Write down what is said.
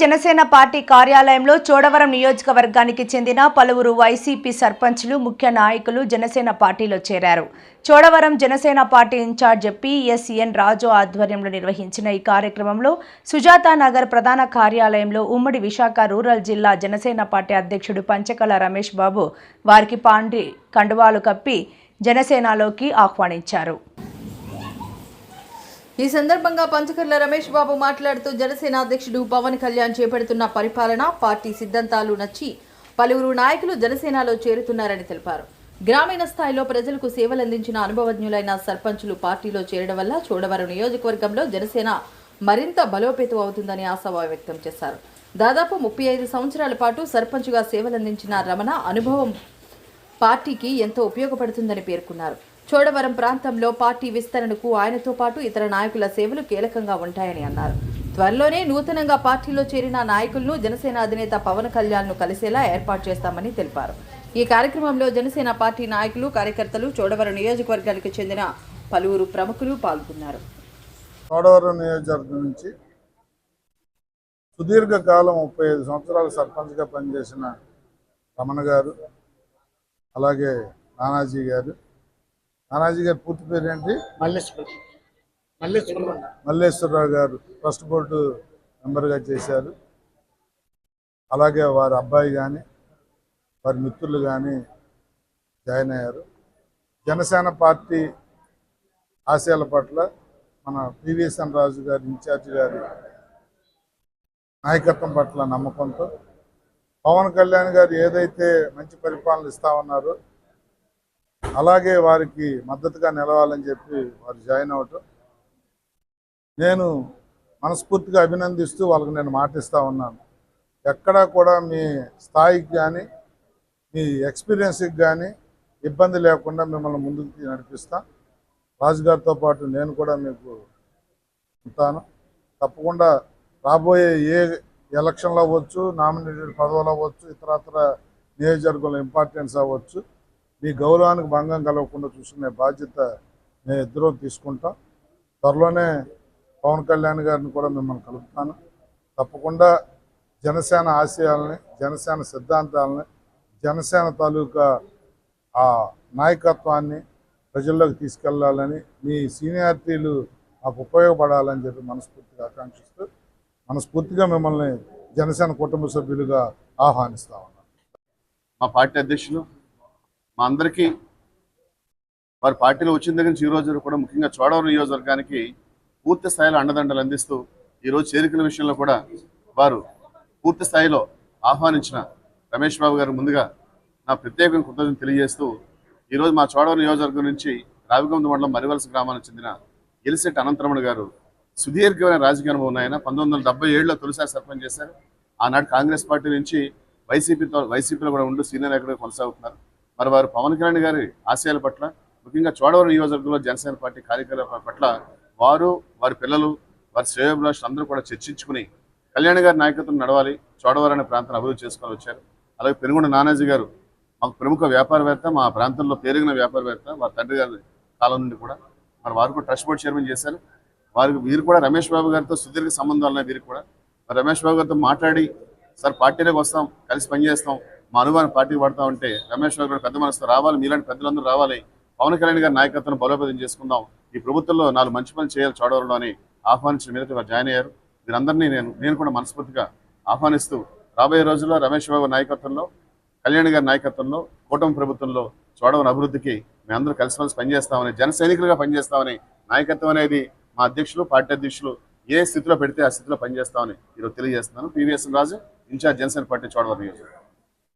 Janasena party కార్యాలయంలో చోడవరం నియోజకవర్గానికి చెందిన పలువురు వైసీపీ సర్పంచ్లు ముఖ్య నాయకులు జనసేన పార్టీలో చేరారు. Chodavaram Janasena party in-charge PSN Raju ఆధ్వర్యంలో నిర్వహించిన ఈ కార్యక్రమంలో సుజాతా నగర్ ప్రధాన కార్యాలయంలో ఉమ్మడి విశాఖ రూరల్ జిల్లా జనసేన పార్టీ అధ్యక్షుడు పంచకల రమేష్ బాబు వారికి పాండి కండువాలు కప్పి జనసేనలోకి ఆహ్వానించారు. ఈ సందర్భంగా పంచకర్ల రమేష్ బాబు మాట్లాడుతూ జనసేన అధ్యక్షుడు పవన్ కళ్యాణ్ చేపడుతున్న పరిపాలన పార్టీ సిద్ధాంతాలు నచ్చి పలువురు నాయకులు జనసేనలో చేరుతున్నారని తెలిపారు. గ్రామీణ స్థాయిలో ప్రజలకు సేవలందించిన అనుభవజ్ఞులైన సర్పంచులు పార్టీలో చేరడం వల్ల చోడవరం నియోజకవర్గంలో జనసేన మరింత బలోపేతం అవుతుందని ఆశాభావం వ్యక్తం చేశారు. దాదాపు 35 సంవత్సరాల పాటు సర్పంచ్గా సేవలందించిన రమణ అనుభవం పార్టీకి ఎంతో ఉపయోగపడుతుందని పేర్కొన్నారు. చోడవరం ప్రాంతంలో పార్టీ విస్తరణకు ఆయనతో పాటు ఇతర నాయకుల సేవలు కీలకంగా ఉంటాయని అన్నారు. త్వరలోనే నూతనంగా పార్టీలో చేరిన నాయకులను జనసేన అధినేత పవన్ కళ్యాణ్ ను కలిసేలా ఏర్పాటు చేస్తామని తెలిపారు. ఈ కార్యక్రమంలో జనసేన పార్టీ నాయకులు, కార్యకర్తలు, చోడవరం నియోజకవర్గానికి చెందిన పలువురు ప్రముఖులు పాల్గొన్నారు. చోడవరం నియోజకవర్గం నుంచి సుదీర్ఘకాలం 35 సంవత్సరాలు సర్పంచ్గా పనిచేసిన రమణ గారు, అలాగే నానాజీ గారు పూర్తి పేరు ఏంటి? మల్లేశ్వరరావు గారు ట్రస్ట్ బోర్డు మెంబర్గా చేశారు. అలాగే వారి అబ్బాయి కానీ వారి మిత్రులు కానీ జాయిన్ అయ్యారు. జనసేన పార్టీ ఆశయాల పట్ల మన పిఎస్ఎన్ రాజు గారి ఇన్ఛార్జి గారి నాయకత్వం పట్ల నమ్మకంతో పవన్ కళ్యాణ్ గారు ఏదైతే మంచి పరిపాలన ఇస్తామన్నారో అలాగే వారికి మద్దతుగా నిలవాలని చెప్పి వారు జాయిన్ అవ్వటం నేను మనస్ఫూర్తిగా అభినందిస్తూ వాళ్ళకి నేను మాటిస్తూ ఉన్నాను. ఎక్కడా కూడా మీ స్థాయికి కానీ మీ ఎక్స్పీరియన్స్కి కానీ ఇబ్బంది లేకుండా మిమ్మల్ని ముందుకు నడిపిస్తాం. రాజుగారితో పాటు నేను కూడా మీకు ఉంటాను. తప్పకుండా రాబోయే ఏ ఎలక్షన్లు అవ్వచ్చు, నామినేటెడ్ పదవులు అవ్వచ్చు, ఇతరత్ర నియోజకవర్గంలో ఇంపార్టెన్స్ అవ్వచ్చు, మీ గౌరవానికి భంగం కలగకుండా చూసుకునే బాధ్యత నేను ఇద్దరూ తీసుకుంటాం. త్వరలోనే పవన్ కళ్యాణ్ గారిని కూడా మిమ్మల్ని కలుపుతాను. తప్పకుండా జనసేన ఆశయాలని, జనసేన సిద్ధాంతాలని, జనసేన తాలూకా ఆ నాయకత్వాన్ని ప్రజల్లోకి తీసుకెళ్లాలని, మీ సీనియారిటీలు మాకు ఉపయోగపడాలని చెప్పి మనస్ఫూర్తిగా ఆకాంక్షిస్తూ మనస్ఫూర్తిగా మిమ్మల్ని జనసేన కుటుంబ సభ్యులుగా ఆహ్వానిస్తా ఉన్నాను. మా పార్టీ అధ్యక్షులు మా అందరికీ వారి పార్టీలో వచ్చిన దగ్గర నుంచి ఈ రోజు కూడా ముఖ్యంగా చోడవరం నియోజకవర్గానికి పూర్తి స్థాయిలో అండదండలు అందిస్తూ ఈరోజు చేరికల విషయంలో కూడా వారు పూర్తి స్థాయిలో ఆహ్వానించిన రమేష్ బాబు గారు ముందుగా నా ప్రత్యేకంగా కృతజ్ఞతలు తెలియజేస్తూ ఈరోజు మా చోడవరం నియోజకవర్గం నుంచి రావిగొంద మండలం మరివలస గ్రామానికి చెందిన ఎలిశెట్టి అనంతరమణ గారు సుదీర్ఘమైన రాజకీయ అనుభవం ఉన్న ఆయన 1977లో తొలిసారి సర్పంచ్ చేశారు. ఆనాడు కాంగ్రెస్ పార్టీ నుంచి వైసీపీలో కూడా ఉంటూ సీనియర్ నాయకుడిగా కొనసాగుతున్నారు. మరి వారు పవన్ కళ్యాణ్ గారి ఆశయాల పట్ల, ముఖ్యంగా చోడవరం నియోజకవర్గంలో జనసేన పార్టీ కార్యకర్తల పట్ల వారు, వారి పిల్లలు, వారి శ్రేయోభిలాషులు అందరూ కూడా చర్చించుకుని కళ్యాణ్ గారి నాయకత్వం నడవాలి, చోడవరం అనే ప్రాంతాన్ని అభివృద్ధి చేసుకొని వచ్చారు. అలాగే పెనుగొండ నానాజీ గారు మాకు ప్రముఖ వ్యాపారవేత్త, మా ప్రాంతంలో పేరుగిన వ్యాపారవేత్త, వారి తండ్రి గారి కాలం నుండి కూడా మరి వారు కూడా ట్రస్ట్ బోర్డు చైర్మన్ చేశారు. వీరు కూడా రమేష్ బాబు గారితో సుదీర్ఘ సంబంధాలు ఉన్నాయి. వీరు కూడా మరి రమేష్ బాబు గారితో మాట్లాడి సార్ పార్టీలోకి వస్తాం, కలిసి పనిచేస్తాం, మా అనుభవాన్ని పార్టీకి పడతా ఉంటే రమేష్ బాబు గారు పెద్ద మనసుతో రావాలి, మీలాంటి పెద్దలందరూ రావాలి, పవన్ కళ్యాణ్ గారి నాయకత్వాన్ని బలోపేతం చేసుకుందాం, ఈ ప్రభుత్వంలో 4 మంచి పనులు చేయాలి చోడవరంలో అని ఆహ్వానించిన మీద వారు జాయిన్ అయ్యారు. వీరందరినీ నేను కూడా మనస్ఫూర్తిగా ఆహ్వానిస్తూ రాబోయే రోజుల్లో రమేష్ బాబు నాయకత్వంలో, కళ్యాణ్ గారి నాయకత్వంలో, కూటమి ప్రభుత్వంలో చోడవరం అభివృద్ధికి మేమందరూ కలిసిమెలిసి పనిచేస్తామని, జన సైనికులుగా పనిచేస్తామని, నాయకత్వం అనేది మా అధ్యక్షులు, పార్టీ అధ్యక్షులు ఏ స్థితిలో పెడితే ఆ స్థితిలో పనిచేస్తామని ఈరోజు తెలియజేస్తున్నాను. పిఎస్ఎన్ రాజు, ఇన్ఛార్జ్ జనసేన పార్టీ చోడవరం నియోజకవర్గం.